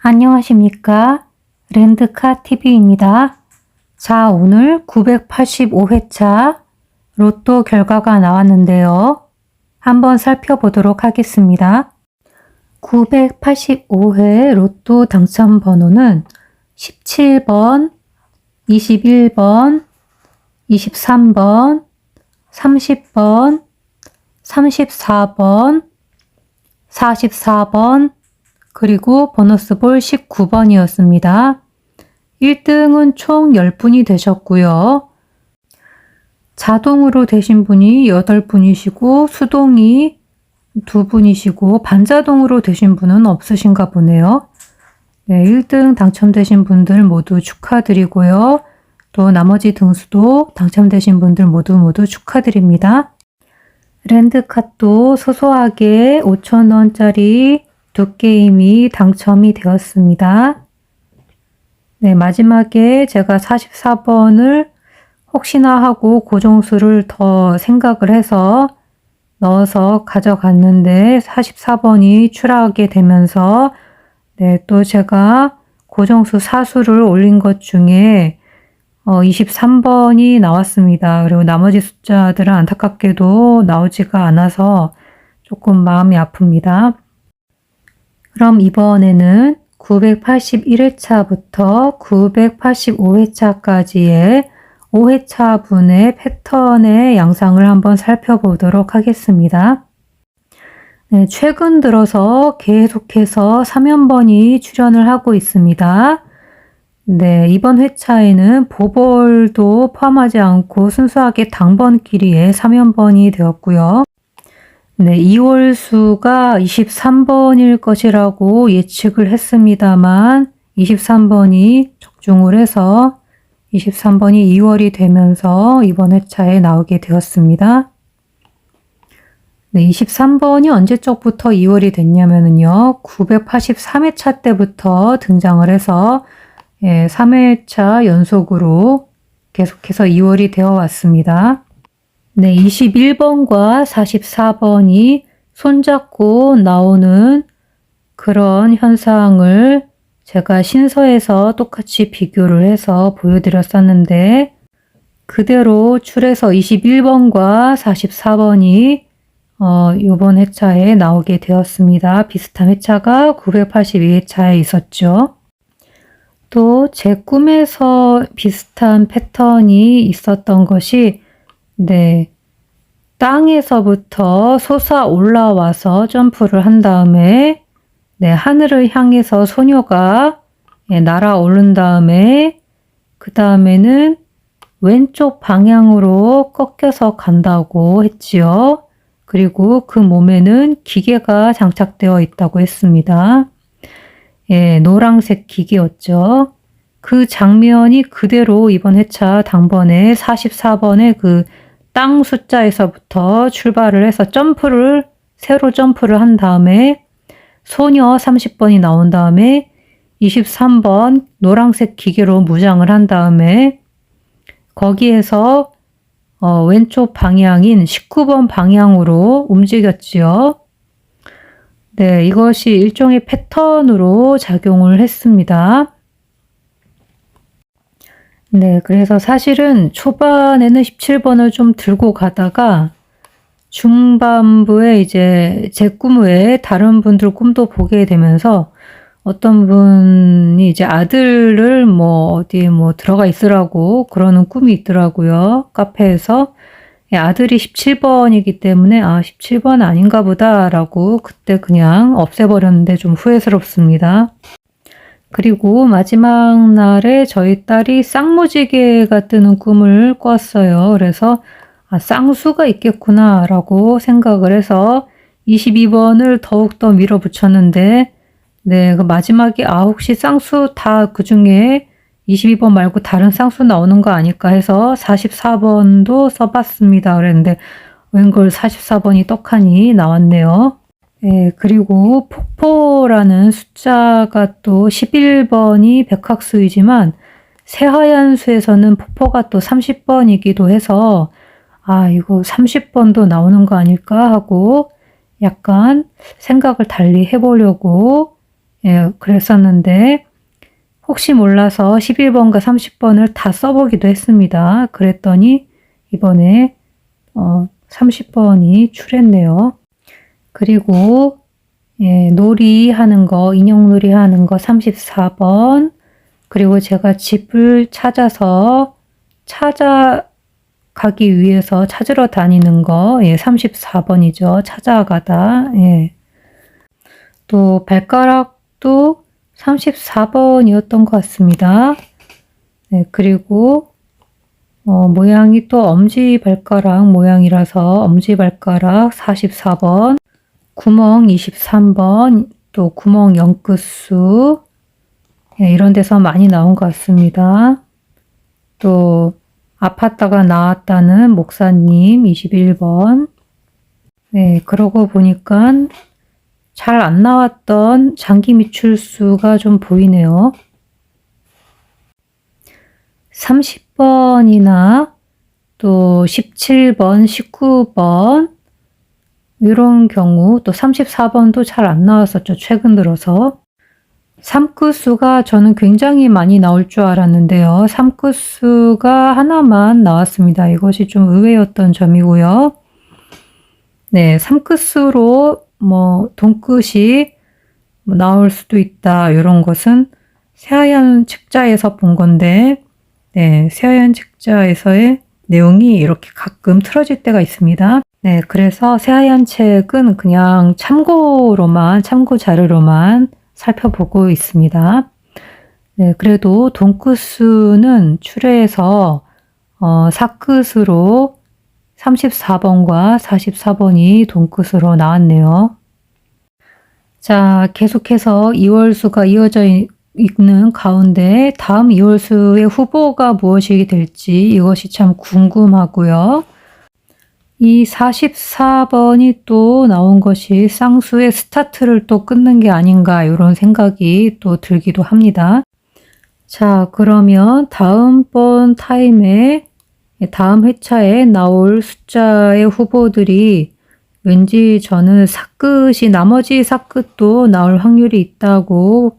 안녕하십니까? 렌드카TV입니다. 자, 오늘 985회차 로또 결과가 나왔는데요. 한번 살펴보도록 하겠습니다. 985회 로또 당첨 번호는 17번, 21번, 23번, 30번, 34번, 44번, 그리고 보너스볼 19번이었습니다. 1등은 총 10분이 되셨고요. 자동으로 되신 분이 8분이시고 수동이 2분이시고 반자동으로 되신 분은 없으신가 보네요. 네, 1등 당첨되신 분들 모두 축하드리고요. 또 나머지 등수도 당첨되신 분들 모두 축하드립니다. 랜드카도 소소하게 5,000원짜리 2게임이 당첨이 되었습니다. 네, 마지막에 제가 44번을 혹시나 하고 고정수를 더 생각을 해서 넣어서 가져갔는데 44번이 추락하게 되면서 네, 또 제가 고정수 사수를 올린 것 중에 23번이 나왔습니다. 그리고 나머지 숫자들은 안타깝게도 나오지가 않아서 조금 마음이 아픕니다. 그럼 이번에는 981회차부터 985회차까지의 5회차 분의 패턴의 양상을 한번 살펴보도록 하겠습니다. 네, 최근 들어서 계속해서 3연번이 출연을 하고 있습니다. 네, 이번 회차에는 보벌도 포함하지 않고 순수하게 당번끼리의 3연번이 되었고요. 네, 2월 수가 23번일 것이라고 예측을 했습니다만 23번이 적중을 해서 23번이 2월이 되면서 이번 회차에 나오게 되었습니다. 네, 23번이 언제적부터 2월이 됐냐면요. 983회차 때부터 등장을 해서 3회차 연속으로 계속해서 2월이 되어 왔습니다. 네, 21번과 44번이 손잡고 나오는 그런 현상을 제가 신서에서 똑같이 비교를 해서 보여드렸었는데 그대로 출해서 21번과 44번이 이번 회차에 나오게 되었습니다. 비슷한 회차가 982회차에 있었죠. 또 제 꿈에서 비슷한 패턴이 있었던 것이 네, 땅에서부터 솟아 올라와서 점프를 한 다음에 네, 하늘을 향해서 소녀가 날아오른 다음에 그 다음에는 왼쪽 방향으로 꺾여서 간다고 했지요. 그리고 그 몸에는 기계가 장착되어 있다고 했습니다. 예, 노란색 기계였죠. 그 장면이 그대로 이번 회차 당번에 44번의 그 땅 숫자에서부터 출발을 해서 새로 점프를 한 다음에 소녀 30번이 나온 다음에 23번 노란색 기계로 무장을 한 다음에 거기에서 왼쪽 방향인 19번 방향으로 움직였지요. 네, 이것이 일종의 패턴으로 작용을 했습니다. 네, 그래서 사실은 초반에는 17번을 좀 들고 가다가 중반부에 이제 제 꿈 외에 다른 분들 꿈도 보게 되면서 어떤 분이 이제 아들을 어디에 들어가 있으라고 그러는 꿈이 있더라고요. 카페에서. 아들이 17번이기 때문에 17번 아닌가 보다라고 그때 그냥 없애버렸는데 좀 후회스럽습니다. 그리고 마지막 날에 저희 딸이 쌍무지개가 뜨는 꿈을 꿨어요. 그래서 쌍수가 있겠구나 라고 생각을 해서 22번을 더욱더 밀어붙였는데 네, 그 마지막에 혹시 쌍수 다 그 중에 22번 말고 다른 쌍수 나오는 거 아닐까 해서 44번도 써봤습니다. 그랬는데 웬걸 44번이 떡하니 나왔네요. 네, 그리고 폭포라는 숫자가 또 11번이 백학수이지만 새하얀수에서는 폭포가 또 30번이기도 해서 이거 30번도 나오는 거 아닐까 하고 약간 생각을 달리 해보려고 예, 그랬었는데 혹시 몰라서 11번과 30번을 다 써보기도 했습니다. 그랬더니 이번에 30번이 출했네요. 그리고 예, 놀이 하는 거, 인형놀이 하는 거 34번. 그리고 제가 집을 찾아가기 위해서 찾으러 다니는 거, 예, 34번이죠. 찾아가다. 예. 또 발가락도 34번이었던 것 같습니다. 네, 그리고 모양이 또 엄지발가락 모양이라서 엄지발가락 44번, 구멍 23번, 또 구멍 0끝수, 네, 이런 데서 많이 나온 것 같습니다. 또 아팠다가 나았다는 목사님 21번. 네, 그러고 보니까 잘 안 나왔던 장기 미출수가 좀 보이네요. 30번이나 또 17번, 19번 이런 경우, 또 34번도 잘 안 나왔었죠. 최근 들어서. 3끝수가 저는 굉장히 많이 나올 줄 알았는데요. 3끝수가 하나만 나왔습니다. 이것이 좀 의외였던 점이고요. 네, 3끝수로 돈끝이 나올 수도 있다. 이런 것은 새하얀 책자에서 본 건데, 네, 새하얀 책자에서의 내용이 이렇게 가끔 틀어질 때가 있습니다. 네, 그래서 새하얀 책은 그냥 참고 자료로만 살펴보고 있습니다. 네, 그래도 돈끝수는 출해에서 4끝으로 34번과 44번이 돈끝으로 나왔네요. 자, 계속해서 2월수가 이어져 있는 가운데 다음 2월수의 후보가 무엇이 될지 이것이 참 궁금하고요. 이 44번이 또 나온 것이 쌍수의 스타트를 또 끊는 게 아닌가 이런 생각이 또 들기도 합니다. 자, 그러면 다음번 타임에 다음 회차에 나올 숫자의 후보들이 왠지 저는 나머지 사끝도 나올 확률이 있다고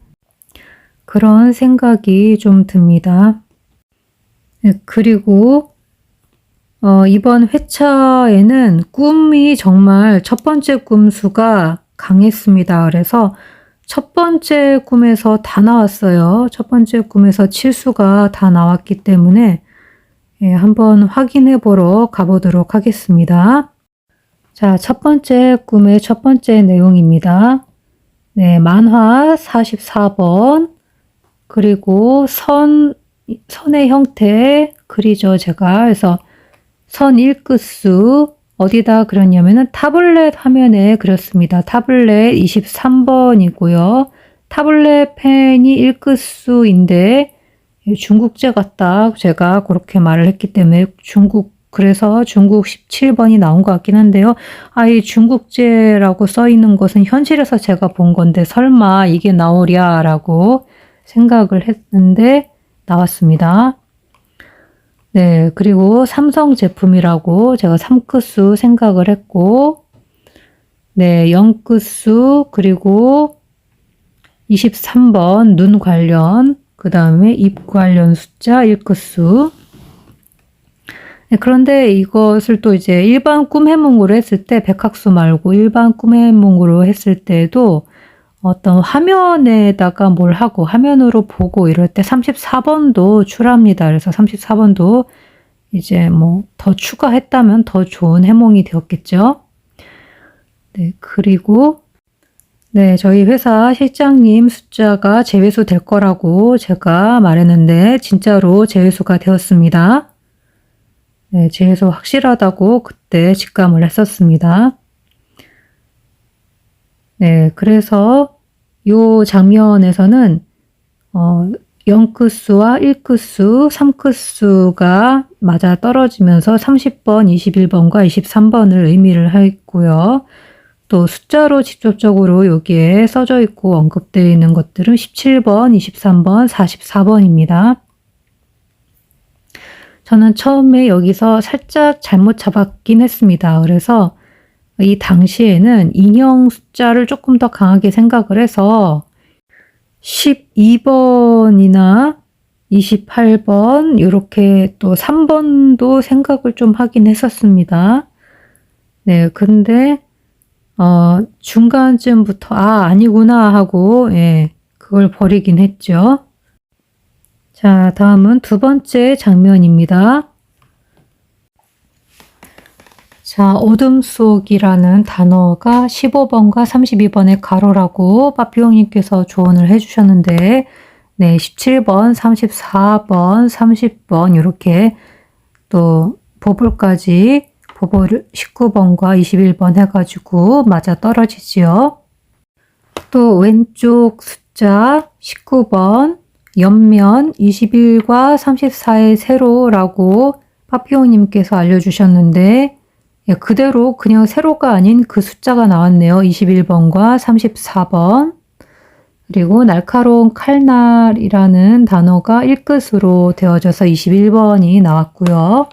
그런 생각이 좀 듭니다. 그리고 이번 회차에는 꿈이 정말 첫 번째 꿈수가 강했습니다. 그래서 첫 번째 꿈에서 다 나왔어요. 첫 번째 꿈에서 칠수가 다 나왔기 때문에 한번 확인해 보러 가보도록 하겠습니다. 자, 첫 번째 꿈의 첫 번째 내용입니다. 네, 만화 44번. 그리고 선의 형태 그리죠, 제가. 그래서 선 1끝수 어디다 그렸냐면은 타블렛 화면에 그렸습니다. 타블렛 23번이고요. 타블렛 펜이 1끝수인데 중국제 같다. 제가 그렇게 말을 했기 때문에 그래서 중국 17번이 나온 것 같긴 한데요. 이 중국제라고 써 있는 것은 현실에서 제가 본 건데 설마 이게 나오랴라고 생각을 했는데 나왔습니다. 네, 그리고 삼성 제품이라고 제가 3끝수 생각을 했고, 네, 0끝수, 그리고 23번 눈 관련, 그 다음에 입 관련 숫자 1끝수. 네, 그런데 이것을 또 이제 일반 꿈 해몽으로 했을 때, 백학수 말고 일반 꿈 해몽으로 했을 때도 어떤 화면에다가 뭘 하고 화면으로 보고 이럴 때 34번도 출합니다. 그래서 34번도 이제 더 추가했다면 더 좋은 해몽이 되었겠죠. 네, 그리고 네, 저희 회사 실장님 숫자가 제외수 될 거라고 제가 말했는데 진짜로 제외수가 되었습니다. 네, 제외수 확실하다고 그때 직감을 했었습니다. 네, 그래서 요 장면에서는 0끝수와 1끝수, 3끝수가 맞아 떨어지면서 30번, 21번과 23번을 의미를 했고요. 또 숫자로 직접적으로 여기에 써져 있고 언급되어 있는 것들은 17번, 23번, 44번입니다. 저는 처음에 여기서 살짝 잘못 잡았긴 했습니다. 그래서 이 당시에는 인형 숫자를 조금 더 강하게 생각을 해서 12번이나 28번 이렇게 또 3번도 생각을 좀 하긴 했었습니다. 네, 근데 중간쯤부터 아니구나 하고 그걸 버리긴 했죠. 자, 다음은 두 번째 장면입니다. 자, 어둠 속이라는 단어가 15번과 32번의 가로라고 빠삐용님께서 조언을 해주셨는데, 네, 17번, 34번, 30번 이렇게 또 보볼까지 보볼 19번과 21번 해가지고 맞아 떨어지지요. 또 왼쪽 숫자 19번 옆면 21과 34의 세로라고 빠삐용님께서 알려주셨는데 그대로 그냥 세로가 아닌 그 숫자가 나왔네요. 21번과 34번. 그리고 날카로운 칼날이라는 단어가 1끝으로 되어져서 21번이 나왔고요.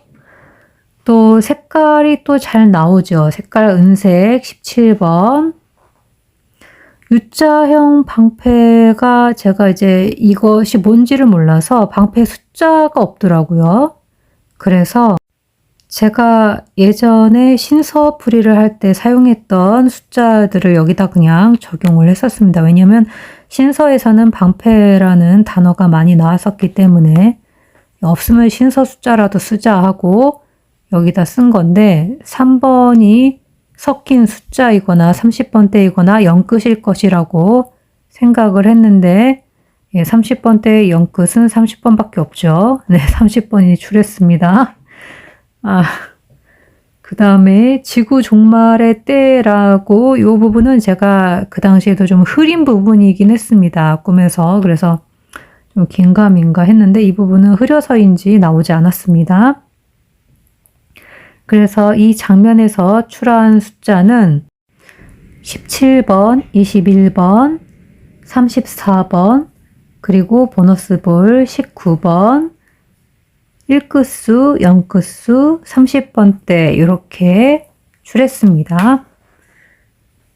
또 색깔이 또 잘 나오죠. 색깔 은색 17번. U자형 방패가 제가 이제 이것이 뭔지를 몰라서 방패 숫자가 없더라고요. 그래서 제가 예전에 신서풀이를 할 때 사용했던 숫자들을 여기다 그냥 적용을 했었습니다. 왜냐면 신서에서는 방패라는 단어가 많이 나왔었기 때문에 없으면 신서 숫자라도 쓰자 하고 여기다 쓴 건데 3번이 섞인 숫자이거나 30번대이거나 0끝일 것이라고 생각을 했는데 30번대의 0끝은 30번밖에 없죠. 네, 30번이 출했습니다. 그 다음에 지구 종말의 때라고 이 부분은 제가 그 당시에도 좀 흐린 부분이긴 했습니다. 꿈에서. 그래서 좀 긴가민가 했는데 이 부분은 흐려서인지 나오지 않았습니다. 그래서 이 장면에서 출한 숫자는 17번, 21번, 34번, 그리고 보너스 볼 19번, 1끝수, 0끝수, 30번대 이렇게 출했습니다.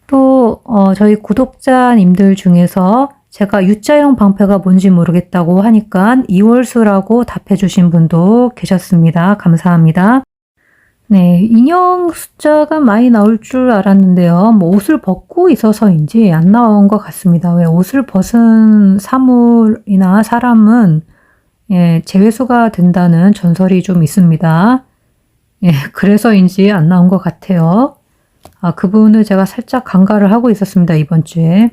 또 저희 구독자님들 중에서 제가 U자형 방패가 뭔지 모르겠다고 하니까 2월수라고 답해 주신 분도 계셨습니다. 감사합니다. 네, 인형 숫자가 많이 나올 줄 알았는데요. 뭐 옷을 벗고 있어서인지 안 나온 것 같습니다. 왜 옷을 벗은 사물이나 사람은 재회수가 된다는 전설이 좀 있습니다. 그래서인지 안 나온 것 같아요. 그 부분을 제가 살짝 간과를 하고 있었습니다, 이번 주에.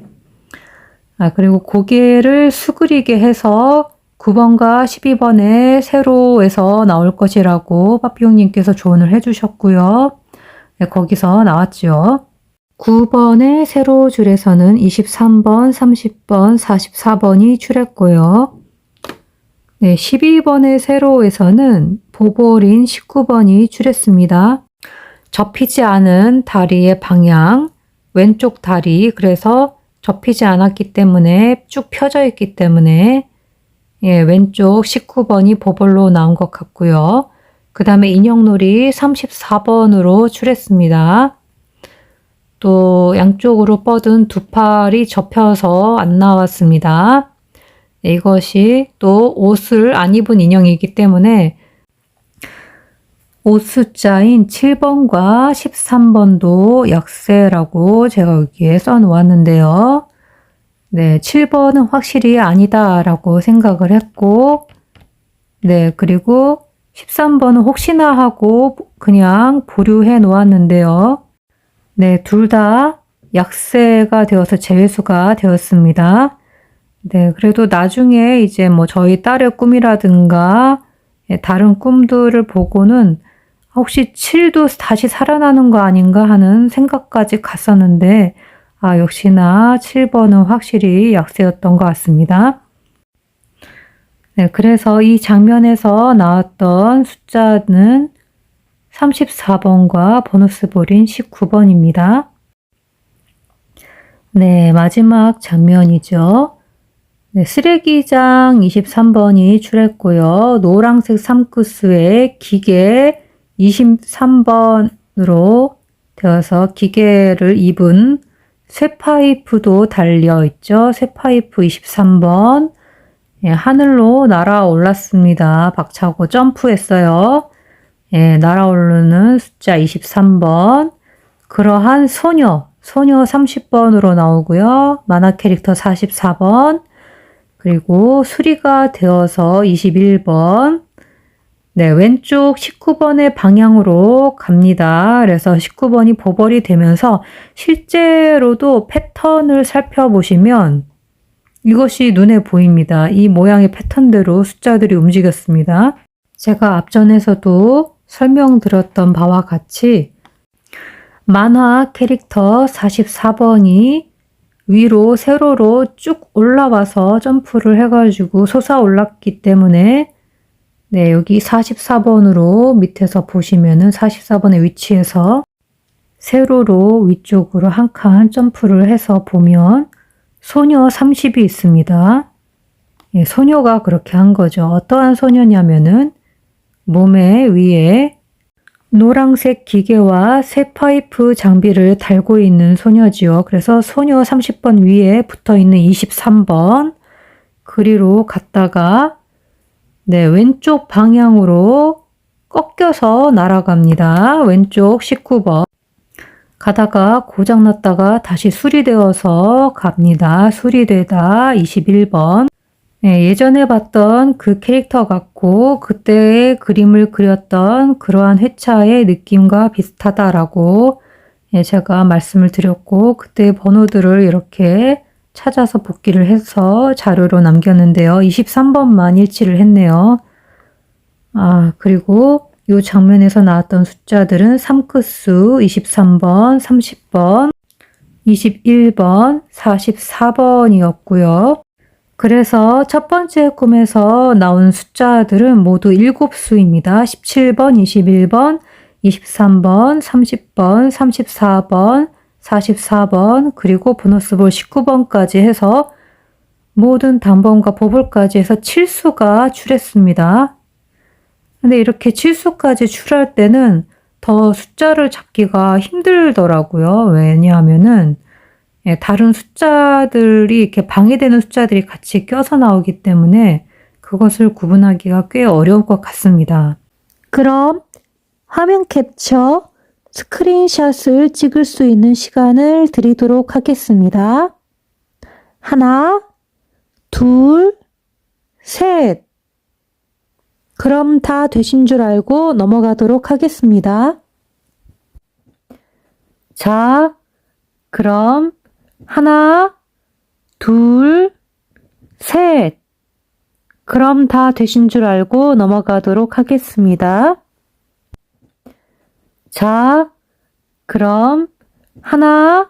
그리고 고개를 수그리게 해서 9번과 12번의 세로에서 나올 것이라고 빠삐용님께서 조언을 해주셨고요. 네, 거기서 나왔죠. 9번의 세로 줄에서는 23번, 30번, 44번이 출했고요. 네, 12번의 세로에서는 보볼인 19번이 출했습니다. 접히지 않은 다리의 방향, 왼쪽 다리, 그래서 접히지 않았기 때문에 쭉 펴져 있기 때문에 왼쪽 19번이 보볼로 나온 것 같고요. 그 다음에 인형놀이 34번으로 출했습니다. 또 양쪽으로 뻗은 두 팔이 접혀서 안 나왔습니다. 이것이 또 옷을 안 입은 인형이기 때문에 옷 숫자인 7번과 13번도 약세라고 제가 여기에 써 놓았는데요. 네, 7번은 확실히 아니다라고 생각을 했고, 네, 그리고 13번은 혹시나 하고 그냥 보류해 놓았는데요. 네, 둘 다 약세가 되어서 재회수가 되었습니다. 네, 그래도 나중에 이제 뭐 저희 딸의 꿈이라든가 다른 꿈들을 보고는 혹시 7도 다시 살아나는 거 아닌가 하는 생각까지 갔었는데 역시나 7번은 확실히 약세였던 것 같습니다. 네, 그래서 이 장면에서 나왔던 숫자는 34번과 보너스 볼인 19번입니다. 네, 마지막 장면이죠. 네, 쓰레기장 23번이 출했고요. 노란색 3끝수에 기계 23번으로 되어서 기계를 입은 새 파이프도 달려 있죠. 새 파이프 23번. 예, 하늘로 날아올랐습니다. 박차고 점프했어요. 예, 날아오르는 숫자 23번. 그러한 소녀 30번으로 나오고요. 만화 캐릭터 44번. 그리고 수리가 되어서 21번. 네, 왼쪽 19번의 방향으로 갑니다. 그래서 19번이 보벌이 되면서 실제로도 패턴을 살펴보시면 이것이 눈에 보입니다. 이 모양의 패턴대로 숫자들이 움직였습니다. 제가 앞전에서도 설명드렸던 바와 같이 만화 캐릭터 44번이 위로 세로로 쭉 올라와서 점프를 해가지고 솟아올랐기 때문에 네, 여기 44번으로 밑에서 보시면은 44번의 위치에서 세로로 위쪽으로 한 칸 점프를 해서 보면 소녀 30이 있습니다. 예, 소녀가 그렇게 한 거죠. 어떠한 소녀냐면은 몸에 위에 노란색 기계와 새 파이프 장비를 달고 있는 소녀지요. 그래서 소녀 30번 위에 붙어 있는 23번 그리로 갔다가 네, 왼쪽 방향으로 꺾여서 날아갑니다. 왼쪽 19번. 가다가 고장났다가 다시 수리되어서 갑니다. 수리되다 21번. 네, 예전에 봤던 그 캐릭터 같고 그때의 그림을 그렸던 그러한 회차의 느낌과 비슷하다라고 제가 말씀을 드렸고 그때의 번호들을 이렇게 찾아서 복기를 해서 자료로 남겼는데요. 23번만 일치를 했네요. 그리고 이 장면에서 나왔던 숫자들은 3끝수 23번, 30번, 21번, 44번이었고요. 그래서 첫 번째 꿈에서 나온 숫자들은 모두 7수입니다. 17번, 21번, 23번, 30번, 34번, 44번, 그리고 보너스볼 19번까지 해서 모든 단번과 보볼까지 해서 7수가 출했습니다. 근데 이렇게 7수까지 출할 때는 더 숫자를 잡기가 힘들더라고요. 왜냐하면은 다른 숫자들이 이렇게 방해되는 숫자들이 같이 껴서 나오기 때문에 그것을 구분하기가 꽤 어려울 것 같습니다. 그럼 화면 캡처 스크린샷을 찍을 수 있는 시간을 드리도록 하겠습니다. 하나, 둘, 셋. 그럼 다 되신 줄 알고 넘어가도록 하겠습니다. 자, 그럼 하나, 둘, 셋. 그럼 다 되신 줄 알고 넘어가도록 하겠습니다. 자, 그럼 하나,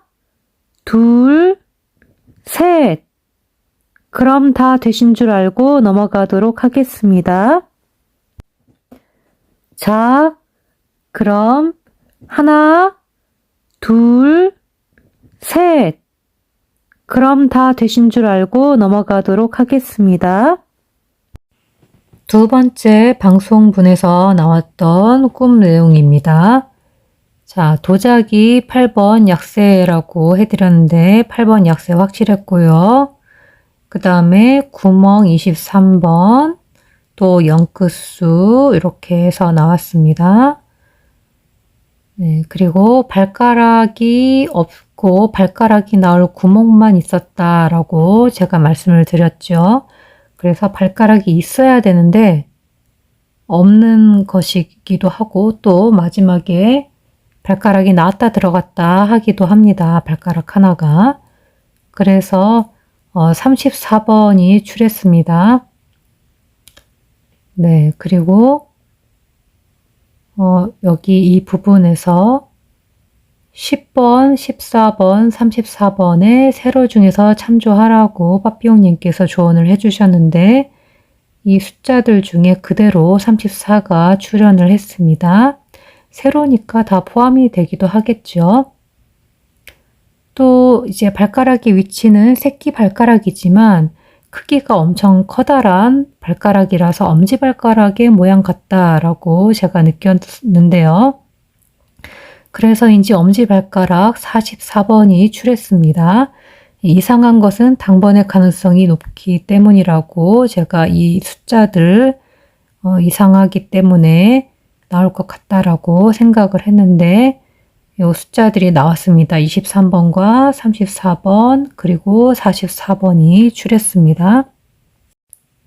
둘, 셋. 그럼 다 되신 줄 알고 넘어가도록 하겠습니다. 자, 그럼 하나, 둘, 셋. 그럼 다 되신 줄 알고 넘어가도록 하겠습니다. 두 번째 방송분에서 나왔던 꿈 내용입니다. 자, 도자기 8번 약세라고 해드렸는데 8번 약세 확실했고요. 그 다음에 구멍 23번, 또 0끝수 이렇게 해서 나왔습니다. 네, 그리고 발가락이 없고 발가락이 나올 구멍만 있었다라고 제가 말씀을 드렸죠. 그래서 발가락이 있어야 되는데 없는 것이기도 하고 또 마지막에 발가락이 나왔다 들어갔다 하기도 합니다. 발가락 하나가. 그래서 34번이 출했습니다. 네, 그리고 여기 이 부분에서 10번, 14번, 34번의 세로 중에서 참조하라고 빠삐용님께서 조언을 해주셨는데 이 숫자들 중에 그대로 34가 출현을 했습니다. 세로니까 다 포함이 되기도 하겠죠. 또 이제 발가락의 위치는 새끼 발가락이지만 크기가 엄청 커다란 발가락이라서 엄지발가락의 모양 같다라고 제가 느꼈는데요. 그래서인지 엄지발가락 44번이 출했습니다. 이상한 것은 당번의 가능성이 높기 때문이라고 제가 이 숫자들 이상하기 때문에 나올 것 같다라고 생각을 했는데 이 숫자들이 나왔습니다. 23번과 34번 그리고 44번이 출했습니다.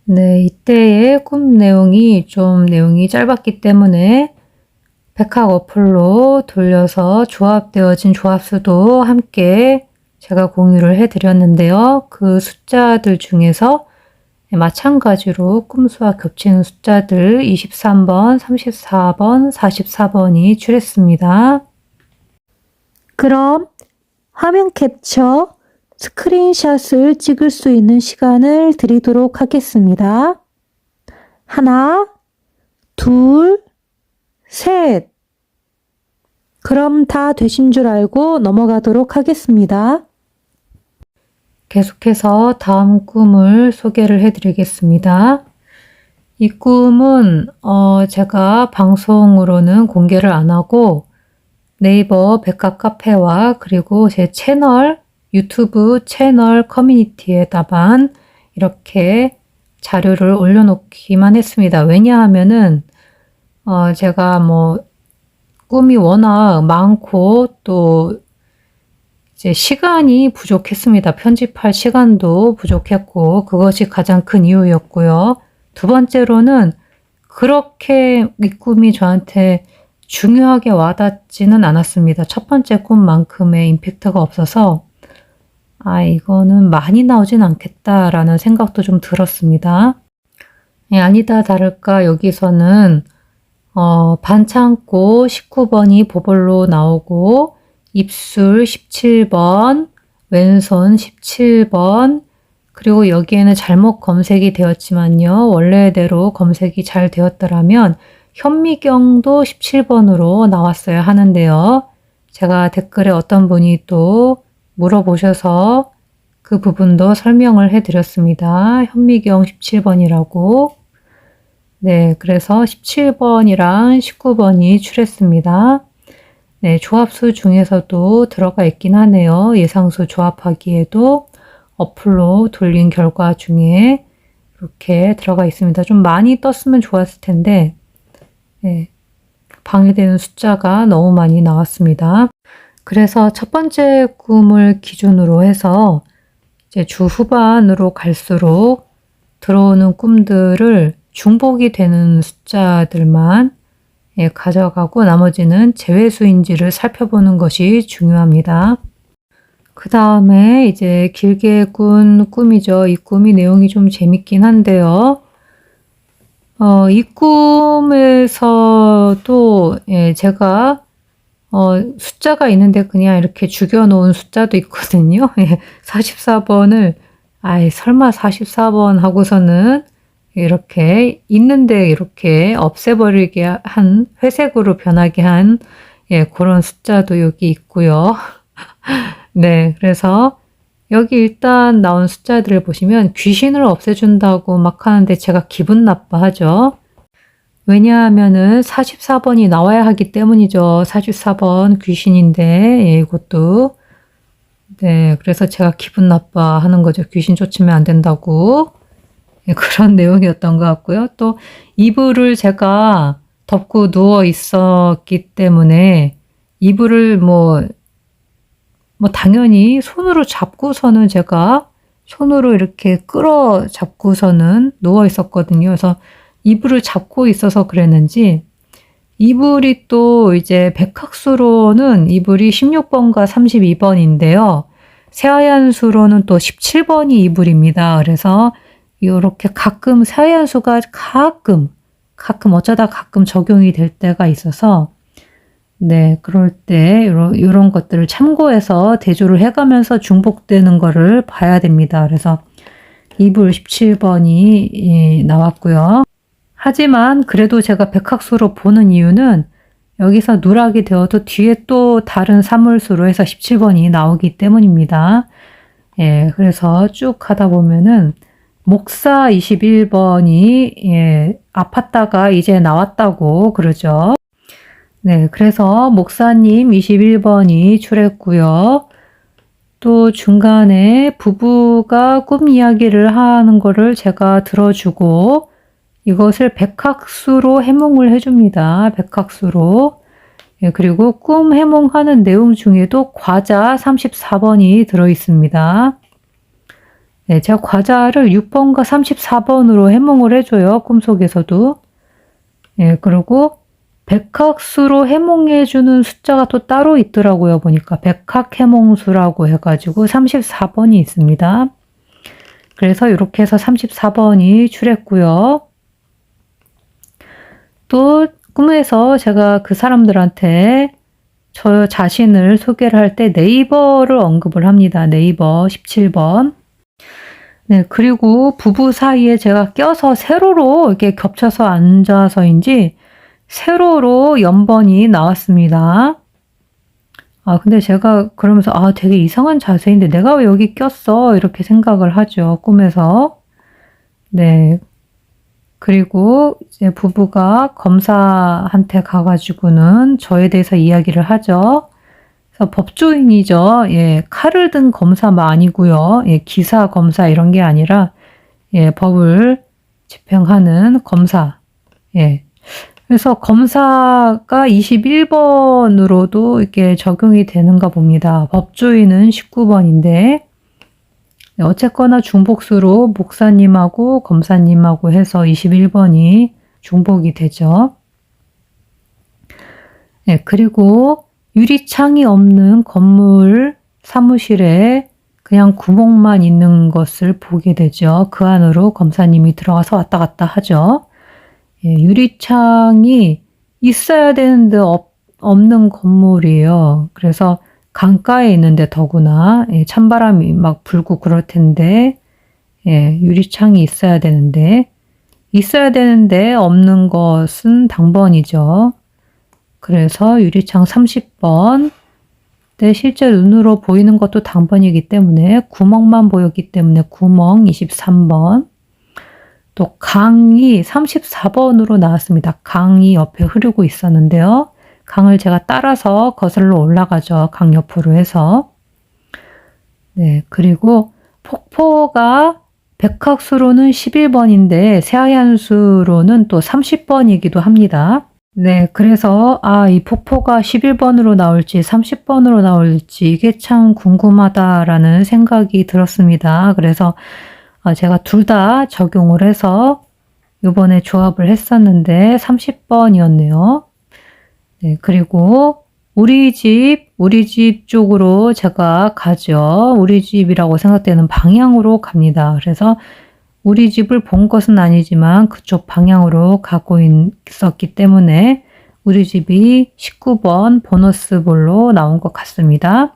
네, 이때의 꿈 내용이 좀 내용이 짧았기 때문에 백학 어플로 돌려서 조합되어진 조합수도 함께 제가 공유를 해드렸는데요. 그 숫자들 중에서 마찬가지로 꿈수와 겹치는 숫자들 23번, 34번, 44번이 출했습니다. 그럼 화면 캡처, 스크린샷을 찍을 수 있는 시간을 드리도록 하겠습니다. 하나, 둘, 셋. 그럼 다 되신 줄 알고 넘어가도록 하겠습니다. 계속해서 다음 꿈을 소개를 해드리겠습니다. 이 꿈은 제가 방송으로는 공개를 안 하고 네이버 백각 카페와 그리고 제 채널, 유튜브 채널 커뮤니티에다만 이렇게 자료를 올려놓기만 했습니다. 왜냐하면은 제가 뭐 꿈이 워낙 많고 또 이제 시간이 부족했습니다. 편집할 시간도 부족했고 그것이 가장 큰 이유였고요. 두 번째로는 그렇게 이 꿈이 저한테 중요하게 와닿지는 않았습니다. 첫 번째 꿈만큼의 임팩트가 없어서 이거는 많이 나오진 않겠다라는 생각도 좀 들었습니다. 아니다 다를까 여기서는 반창고 19번이 보벌로 나오고 입술 17번, 왼손 17번, 그리고 여기에는 잘못 검색이 되었지만요. 원래대로 검색이 잘 되었더라면 현미경도 17번으로 나왔어야 하는데요. 제가 댓글에 어떤 분이 또 물어보셔서 그 부분도 설명을 해드렸습니다. 현미경 17번이라고. 네, 그래서 17번이랑 19번이 출했습니다. 네, 조합수 중에서도 들어가 있긴 하네요. 예상수 조합하기에도 어플로 돌린 결과 중에 이렇게 들어가 있습니다. 좀 많이 떴으면 좋았을 텐데 네, 방해되는 숫자가 너무 많이 나왔습니다. 그래서 첫 번째 꿈을 기준으로 해서 이제 주 후반으로 갈수록 들어오는 꿈들을 중복이 되는 숫자들만 가져가고 나머지는 제외수인지를 살펴보는 것이 중요합니다. 그 다음에 이제 길게 꾼 꿈이죠. 이 꿈이 내용이 좀 재밌긴 한데요. 이 꿈에서도 제가 숫자가 있는데 그냥 이렇게 죽여놓은 숫자도 있거든요. 44번을 설마 44번 하고서는 이렇게 있는데 이렇게 없애버리게 한 회색으로 변하게 한 그런 숫자도 여기 있고요. 네, 그래서 여기 일단 나온 숫자들을 보시면 귀신을 없애준다고 막 하는데 제가 기분 나빠하죠. 왜냐하면은 44번이 나와야 하기 때문이죠. 44번 귀신인데 이것도 네, 그래서 제가 기분 나빠하는 거죠. 귀신 쫓으면 안 된다고. 그런 내용이었던 것 같고요. 또 이불을 제가 덮고 누워 있었기 때문에 이불을 뭐 당연히 손으로 잡고서는 제가 손으로 이렇게 끌어 잡고서는 누워 있었거든요. 그래서 이불을 잡고 있어서 그랬는지 이불이 또 이제 백학수로는 이불이 16번과 32번인데요. 새하얀 수로는 또 17번이 이불입니다. 그래서 이렇게 가끔 새하얀 수가 가끔 어쩌다 가끔 적용이 될 때가 있어서 네, 그럴 때 이런 것들을 참고해서 대조를 해가면서 중복되는 거를 봐야 됩니다. 그래서 이불 17번이 나왔고요. 하지만 그래도 제가 백학수로 보는 이유는 여기서 누락이 되어도 뒤에 또 다른 사물수로 해서 17번이 나오기 때문입니다. 예, 그래서 쭉 하다 보면은 목사 21번이 아팠다가 이제 나왔다고 그러죠. 네, 그래서 목사님 21번이 출했고요. 또 중간에 부부가 꿈 이야기를 하는 거를 제가 들어주고 이것을 백학수로 해몽을 해줍니다. 백학수로. 예, 그리고 꿈 해몽하는 내용 중에도 과자 34번이 들어있습니다. 네, 제가 과자를 6번과 34번으로 해몽을 해줘요. 꿈속에서도. 예, 그리고 백학수로 해몽해주는 숫자가 또 따로 있더라고요. 보니까 백학해몽수라고 해가지고 34번이 있습니다. 그래서 이렇게 해서 34번이 출했고요. 또 꿈에서 제가 그 사람들한테 저 자신을 소개를 할 때 네이버를 언급을 합니다. 네이버 17번. 네, 그리고 부부 사이에 제가 껴서 세로로 이렇게 겹쳐서 앉아서인지 세로로 연번이 나왔습니다. 근데 제가 그러면서 되게 이상한 자세인데 내가 왜 여기 꼈어? 이렇게 생각을 하죠. 꿈에서. 네. 그리고 이제 부부가 검사한테 가가지고는 저에 대해서 이야기를 하죠. 그래서 법조인이죠. 예, 칼을 든 검사가 아니고요. 예, 기사 검사 이런 게 아니라 예, 법을 집행하는 검사. 예. 그래서 검사가 21번으로도 이렇게 적용이 되는가 봅니다. 법조인은 19번인데 어쨌거나 중복수로 목사님하고 검사님하고 해서 21번이 중복이 되죠. 네, 그리고 유리창이 없는 건물 사무실에 그냥 구멍만 있는 것을 보게 되죠. 그 안으로 검사님이 들어가서 왔다 갔다 하죠. 예, 유리창이 있어야 되는데 없는 건물이에요. 그래서 강가에 있는데 더구나 찬바람이 막 불고 그럴 텐데 유리창이 있어야 되는데 없는 것은 당번이죠. 그래서 유리창 30번 때 실제 눈으로 보이는 것도 당번이기 때문에 구멍만 보였기 때문에 구멍 23번. 또 강이 34번으로 나왔습니다. 강이 옆에 흐르고 있었는데요. 강을 제가 따라서 거슬러 올라가죠. 강 옆으로 해서. 네, 그리고 폭포가 백학수로는 11번인데 새하얀수로는 또 30번이기도 합니다. 네, 그래서 이 폭포가 11번으로 나올지 30번으로 나올지 이게 참 궁금하다라는 생각이 들었습니다. 그래서 제가 둘 다 적용을 해서 이번에 조합을 했었는데 30번이었네요. 네, 그리고 우리 집 쪽으로 제가 가죠. 우리 집이라고 생각되는 방향으로 갑니다. 그래서 우리 집을 본 것은 아니지만 그쪽 방향으로 가고 있었기 때문에 우리 집이 19번 보너스 볼로 나온 것 같습니다.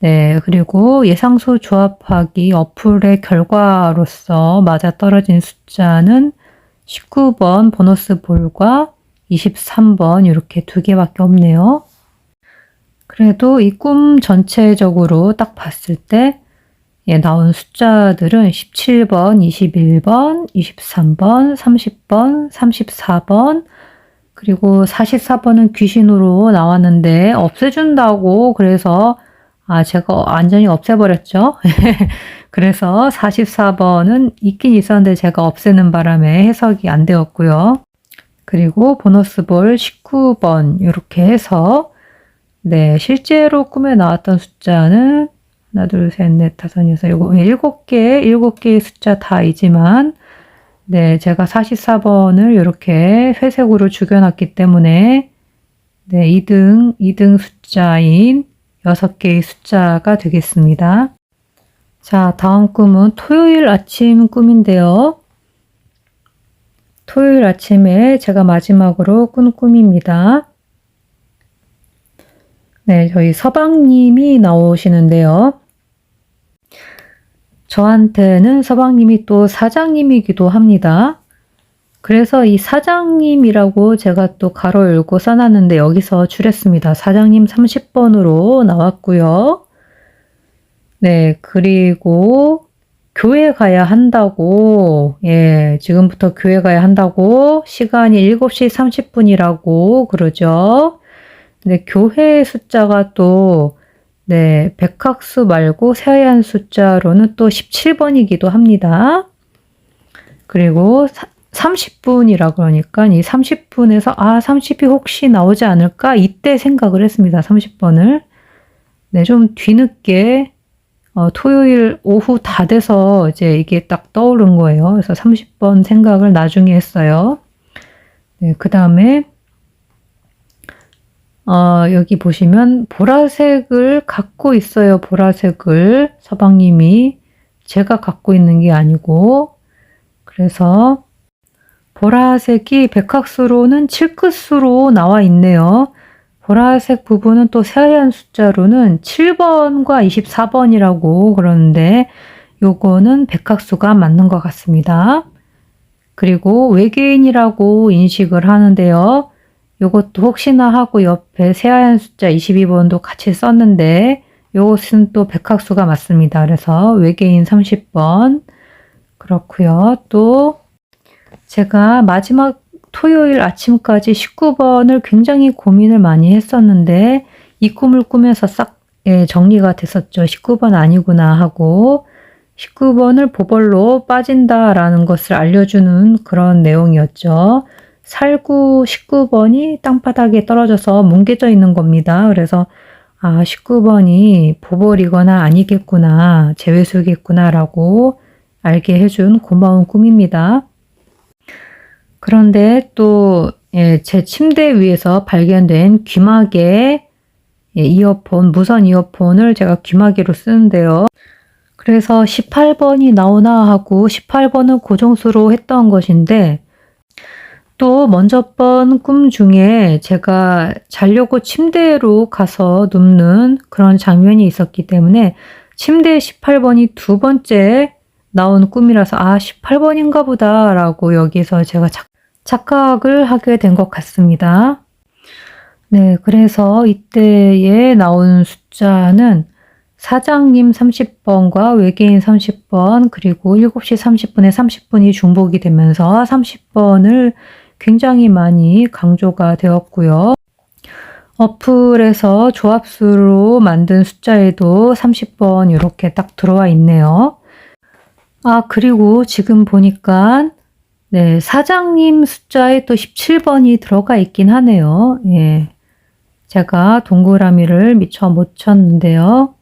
네, 그리고 예상수 조합하기 어플의 결과로서 맞아떨어진 숫자는 19번 보너스 볼과 23번 이렇게 두 개밖에 없네요. 그래도 이 꿈 전체적으로 딱 봤을 때 나온 숫자들은 17번, 21번, 23번, 30번, 34번, 그리고 44번은 귀신으로 나왔는데 없애준다고 그래서 제가 완전히 없애버렸죠. 그래서 44번은 있긴 있었는데 제가 없애는 바람에 해석이 안 되었고요. 그리고 보너스 볼 19번 이렇게 해서 네, 실제로 꿈에 나왔던 숫자는 하나, 둘, 셋, 넷, 다섯, 여섯, 일곱 개의 숫자 다이지만 네, 제가 44번을 이렇게 회색으로 죽여놨기 때문에 네, 2등 숫자인 6개의 숫자가 되겠습니다. 자, 다음 꿈은 토요일 아침 꿈인데요. 토요일 아침에 제가 마지막으로 꾼 꿈입니다. 네, 저희 서방님이 나오시는데요. 저한테는 서방님이 또 사장님이기도 합니다. 그래서 이 사장님이라고 제가 또 가로 열고 써놨는데 여기서 줄였습니다. 사장님 30번으로 나왔고요. 네, 그리고 교회 가야 한다고, 지금부터 교회 가야 한다고, 시간이 7시 30분이라고 그러죠. 근데 교회 숫자가 또, 백학수 말고 새하얀 숫자로는 또 17번이기도 합니다. 그리고 30분이라 그러니까 이 30분에서 30이 혹시 나오지 않을까? 이때 생각을 했습니다. 30번을. 좀 뒤늦게 토요일 오후 다 돼서 이제 이게 딱 떠오른 거예요. 그래서 30번 생각을 나중에 했어요. 그 다음에 여기 보시면 보라색을 갖고 있어요. 보라색을 서방님이 제가 갖고 있는 게 아니고 그래서 보라색이 백학수로는 7끝수로 나와 있네요. 보라색 부분은 또 새하얀 숫자로는 7번과 24번이라고 그러는데 요거는 백학수가 맞는 것 같습니다. 그리고 외계인이라고 인식을 하는데요. 요것도 혹시나 하고 옆에 새하얀 숫자 22번도 같이 썼는데 요것은 또 백학수가 맞습니다. 그래서 외계인 30번 그렇고요. 또 제가 마지막 토요일 아침까지 19번을 굉장히 고민을 많이 했었는데 이 꿈을 꾸면서 싹 정리가 됐었죠. 19번 아니구나 하고 19번을 보벌로 빠진다라는 것을 알려주는 그런 내용이었죠. 살구 19번이 땅바닥에 떨어져서 뭉개져 있는 겁니다. 그래서 19번이 보벌이거나 아니겠구나, 재회수겠구나라고 알게 해준 고마운 꿈입니다. 그런데 또 제 침대 위에서 발견된 귀마개 이어폰, 무선 이어폰을 제가 귀마개로 쓰는데요. 그래서 18번이 나오나 하고 18번은 고정수로 했던 것인데 또 먼저 번 꿈 중에 제가 자려고 침대로 가서 눕는 그런 장면이 있었기 때문에 침대 18번이 두 번째 나온 꿈이라서 18번인가 보다 라고 여기서 제가 착각을 하게 된 것 같습니다. 그래서 이때에 나온 숫자는 사장님 30번과 외계인 30번 그리고 7시 30분에 30분이 중복이 되면서 30번을 굉장히 많이 강조가 되었고요. 어플에서 조합수로 만든 숫자에도 30번 이렇게 딱 들어와 있네요. 그리고 지금 보니까 사장님 숫자에 또 17번이 들어가 있긴 하네요. 제가 동그라미를 미처 못 쳤는데요.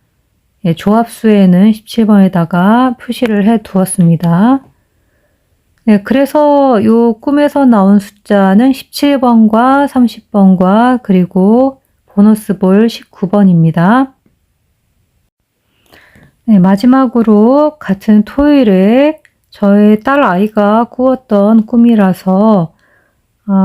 조합수에는 17번에다가 표시를 해 두었습니다. 그래서 요 꿈에서 나온 숫자는 17번과 30번과 그리고 보너스 볼 19번입니다. 마지막으로 같은 토요일에 저의 딸 아이가 꾸었던 꿈이라서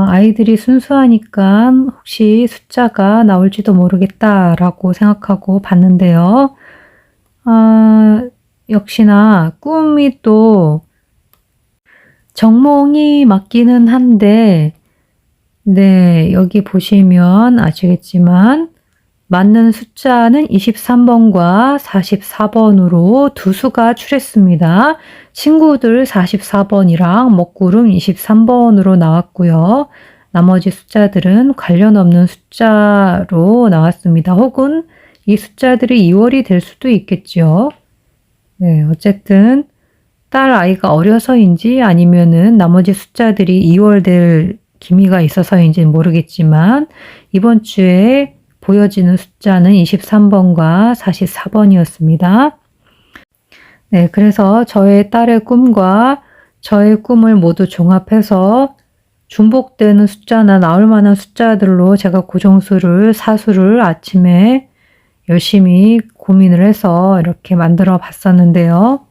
아이들이 순수하니까 혹시 숫자가 나올지도 모르겠다라고 생각하고 봤는데요. 역시나 꿈이 또 정몽이 맞기는 한데 여기 보시면 아시겠지만 맞는 숫자는 23번과 44번으로 두 수가 출했습니다. 친구들 44번이랑 먹구름 23번으로 나왔고요. 나머지 숫자들은 관련 없는 숫자로 나왔습니다. 혹은 이 숫자들이 2월이 될 수도 있겠죠. 어쨌든 딸 아이가 어려서인지 아니면은 나머지 숫자들이 2월 될 기미가 있어서인지는 모르겠지만 이번 주에 보여지는 숫자는 23번과 44번이었습니다. 그래서 저의 딸의 꿈과 저의 꿈을 모두 종합해서 중복되는 숫자나 나올 만한 숫자들로 제가 고정수를, 사수를 아침에 열심히 고민을 해서 이렇게 만들어 봤었는데요.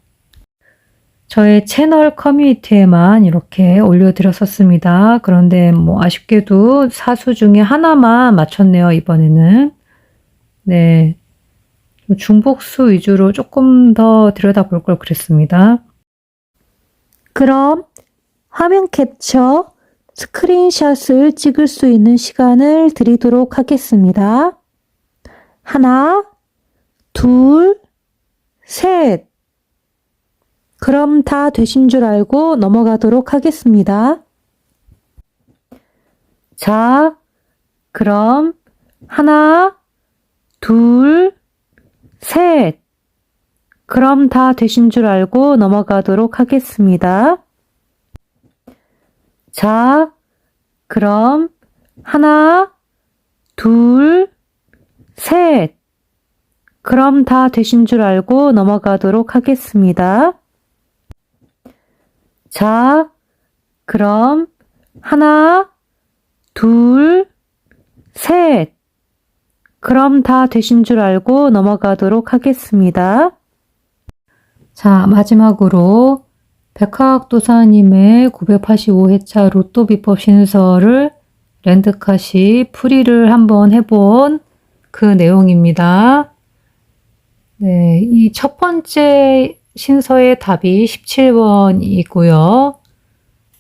저의 채널 커뮤니티에만 이렇게 올려드렸었습니다. 그런데 아쉽게도 사수 중에 하나만 맞췄네요, 이번에는. 중복수 위주로 조금 더 들여다볼 걸 그랬습니다. 그럼 화면 캡처, 스크린샷을 찍을 수 있는 시간을 드리도록 하겠습니다. 하나, 둘, 셋. 그럼 다 되신 줄 알고 넘어가도록 하겠습니다. 자, 그럼 하나, 둘, 셋. 그럼 다 되신 줄 알고 넘어가도록 하겠습니다. 자, 그럼 하나, 둘, 셋. 그럼 다 되신 줄 알고 넘어가도록 하겠습니다. 자, 그럼 하나, 둘, 셋. 그럼 다 되신 줄 알고 넘어가도록 하겠습니다. 자, 마지막으로 백화학도사님의 985회차 로또 비법 신설을 랜드카시 풀이를 한번 해본 그 내용입니다. 네, 이 첫 번째 신서의 답이 17번이고요.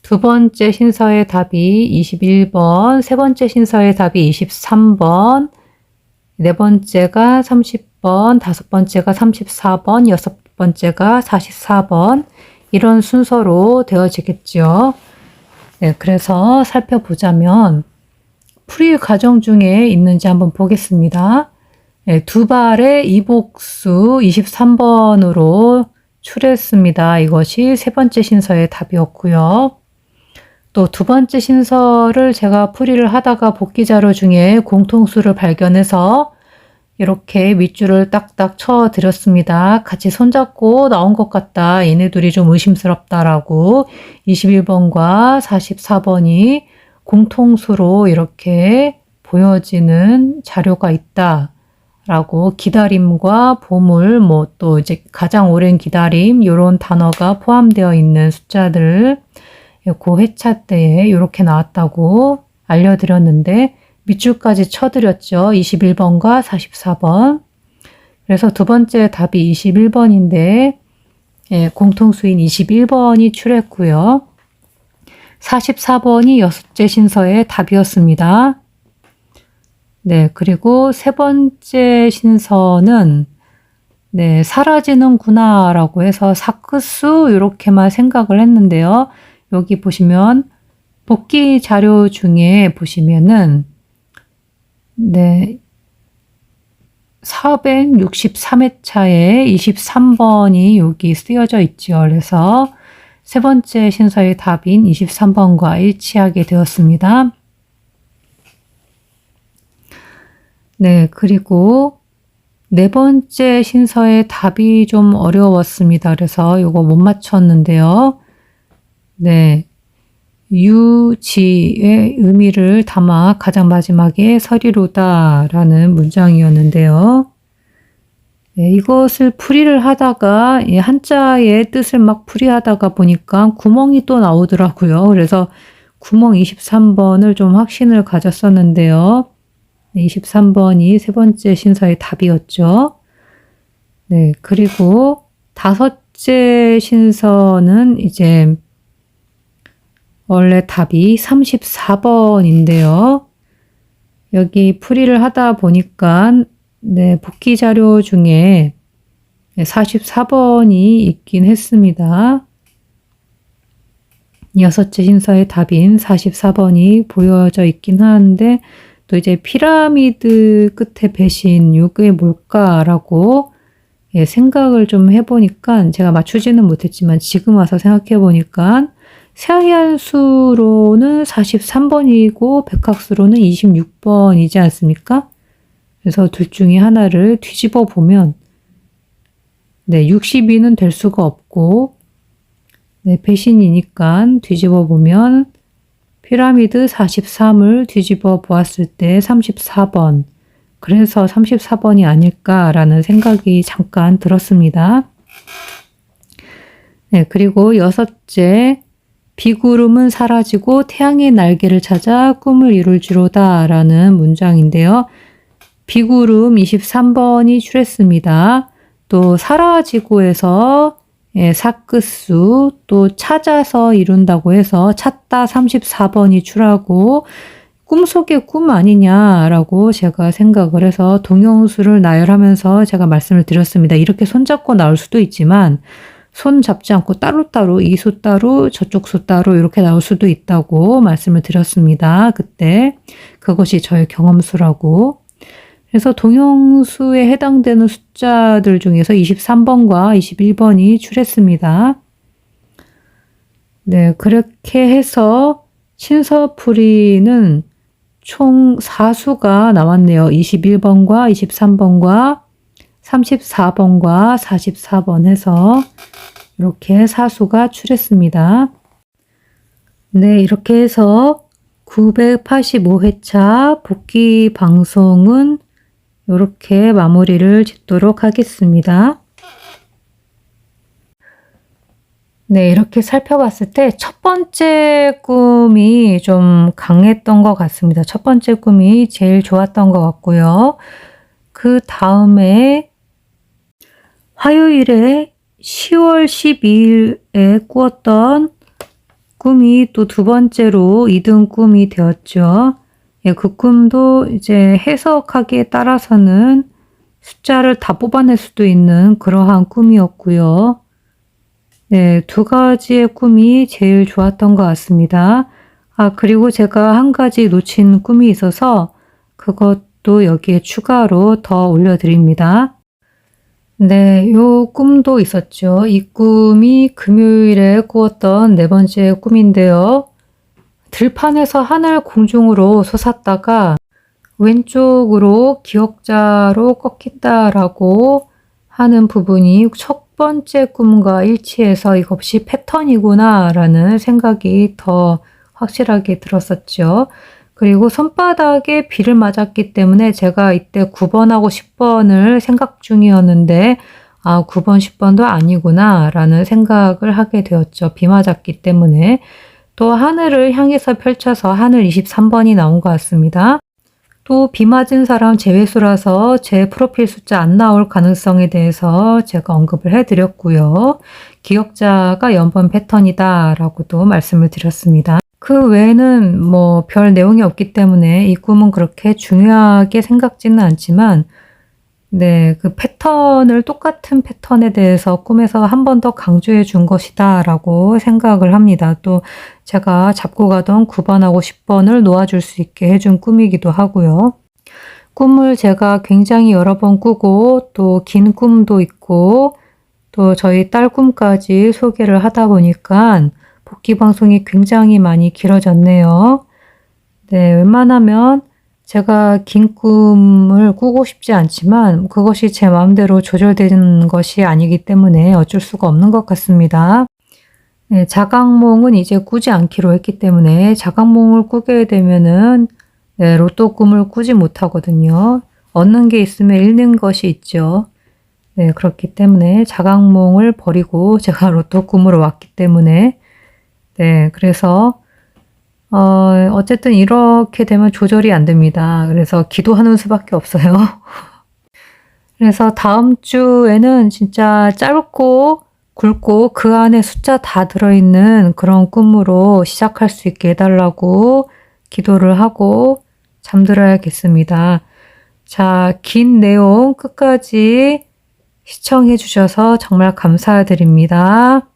두 번째 신서의 답이 21번, 세 번째 신서의 답이 23번, 네 번째가 30번, 다섯 번째가 34번, 여섯 번째가 44번, 이런 순서로 되어지겠죠. 네, 그래서 살펴보자면 풀이 과정 중에 있는지 한번 보겠습니다. 네, 두 발의 이복수 23번으로 출했습니다. 이것이 세 번째 신서의 답이었고요. 또 두 번째 신서를 제가 풀이를 하다가 복기 자료 중에 공통수를 발견해서 이렇게 밑줄을 딱딱 쳐 드렸습니다. 같이 손잡고 나온 것 같다. 얘네 둘이 좀 의심스럽다라고 21번과 44번이 공통수로 이렇게 보여지는 자료가 있다라고 기다림과 보물, 뭐 또 이제 가장 오랜 기다림 이런 단어가 포함되어 있는 숫자들 그 회차 때에 이렇게 나왔다고 알려드렸는데 밑줄까지 쳐드렸죠. 21번과 44번. 그래서 두 번째 답이 21번인데 공통수인 21번이 출했고요. 44번이 여섯째 신서의 답이었습니다. 네, 그리고 세 번째 신서는 네, 사라지는구나 라고 해서 사크수 이렇게만 생각을 했는데요. 여기 보시면 복기 자료 중에 보시면은 네, 463회차에 23번이 여기 쓰여져 있죠. 그래서 세 번째 신서의 답인 23번과 일치하게 되었습니다. 네, 그리고 네 번째 신서의 답이 좀 어려웠습니다. 그래서 이거 못 맞췄는데요. 네, 유지의 의미를 담아 가장 마지막에 서리로다 라는 문장이었는데요. 네, 이것을 풀이를 하다가 한자의 뜻을 막 풀이하다가 보니까 구멍이 또 나오더라고요. 그래서 구멍 23번을 좀 확신을 가졌었는데요. 23번이 세 번째 신서의 답이었죠. 네, 그리고 다섯째 신서는 이제 원래 답이 34번인데요. 여기 풀이를 하다 보니까 네, 복기 자료 중에 44번이 있긴 했습니다. 여섯째 신서의 답인 44번이 보여져 있긴 하는데 또 이제 피라미드 끝에 배신 이게 뭘까라고 생각을 좀 해보니까 제가 맞추지는 못했지만 지금 와서 생각해 보니까 세아희안수로는 43번이고 백학수로는 26번이지 않습니까? 그래서 둘 중에 하나를 뒤집어 보면 네, 62는 될 수가 없고 네, 배신이니까 뒤집어 보면 피라미드 43을 뒤집어 보았을 때 34번. 그래서 34번이 아닐까라는 생각이 잠깐 들었습니다. 네, 그리고 여섯째, 비구름은 사라지고 태양의 날개를 찾아 꿈을 이룰지로다 라는 문장인데요. 비구름 23번이 출했습니다. 또 사라지고에서 사크수 또 찾아서 이룬다고 해서 찾다 34번이 출하고 꿈속의 꿈 아니냐라고 제가 생각을 해서 동영수를 나열하면서 제가 말씀을 드렸습니다. 이렇게 손잡고 나올 수도 있지만 손 잡지 않고 따로따로 이 수 따로 저쪽 수 따로 이렇게 나올 수도 있다고 말씀을 드렸습니다. 그때 그것이 저의 경험수라고. 그래서 동영수에 해당되는 숫자들 중에서 23번과 21번이 출했습니다. 네, 그렇게 해서 신서풀이는 총 4수가 나왔네요. 21번과 23번과 34번과 44번 해서 이렇게 4수가 출했습니다. 네, 이렇게 해서 985회차 복귀 방송은 이렇게 마무리를 짓도록 하겠습니다. 네, 이렇게 살펴봤을 때 첫 번째 꿈이 좀 강했던 것 같습니다. 첫 번째 꿈이 제일 좋았던 것 같고요. 그 다음에 화요일에 10월 12일에 꾸었던 꿈이 또 두 번째로 2등 꿈이 되었죠. 예, 그 꿈도 이제 해석하기에 따라서는 숫자를 다 뽑아낼 수도 있는 그러한 꿈이었고요. 네, 두 가지의 꿈이 제일 좋았던 것 같습니다. 그리고 제가 한 가지 놓친 꿈이 있어서 그것도 여기에 추가로 더 올려드립니다. 네, 요 꿈도 있었죠. 이 꿈이 금요일에 꾸었던 네 번째 꿈인데요. 들판에서 하늘 공중으로 솟았다가 왼쪽으로 기역자로 꺾인다라고 하는 부분이 첫 번째 꿈과 일치해서 이것이 패턴이구나 라는 생각이 더 확실하게 들었었죠. 그리고 손바닥에 비를 맞았기 때문에 제가 이때 9번하고 10번을 생각 중이었는데 9번, 10번도 아니구나 라는 생각을 하게 되었죠. 비 맞았기 때문에. 또 하늘을 향해서 펼쳐서 하늘 23번이 나온 것 같습니다. 또 비 맞은 사람 제외수라서 제 프로필 숫자 안 나올 가능성에 대해서 제가 언급을 해드렸고요. 기억자가 연번 패턴이다 라고도 말씀을 드렸습니다. 그 외에는 뭐 별 내용이 없기 때문에 이 꿈은 그렇게 중요하게 생각지는 않지만 네, 그 패턴을 똑같은 패턴에 대해서 꿈에서 한 번 더 강조해 준 것이다 라고 생각을 합니다. 또 제가 잡고 가던 9번하고 10번을 놓아줄 수 있게 해준 꿈이기도 하고요. 꿈을 제가 굉장히 여러 번 꾸고 또 긴 꿈도 있고 또 저희 딸 꿈까지 소개를 하다 보니까 복귀 방송이 굉장히 많이 길어졌네요. 네, 웬만하면 제가 긴 꿈을 꾸고 싶지 않지만 그것이 제 마음대로 조절되는 것이 아니기 때문에 어쩔 수가 없는 것 같습니다. 네, 자각몽은 이제 꾸지 않기로 했기 때문에 자각몽을 꾸게 되면은 네, 로또 꿈을 꾸지 못하거든요. 얻는 게 있으면 잃는 것이 있죠. 네, 그렇기 때문에 자각몽을 버리고 제가 로또 꿈으로 왔기 때문에 네, 그래서 어쨌든 이렇게 되면 조절이 안 됩니다. 그래서 기도하는 수밖에 없어요. 그래서 다음 주에는 진짜 짧고 굵고 그 안에 숫자 다 들어있는 그런 꿈으로 시작할 수 있게 해달라고 기도를 하고 잠들어야겠습니다. 자, 긴 내용 끝까지 시청해 주셔서 정말 감사드립니다.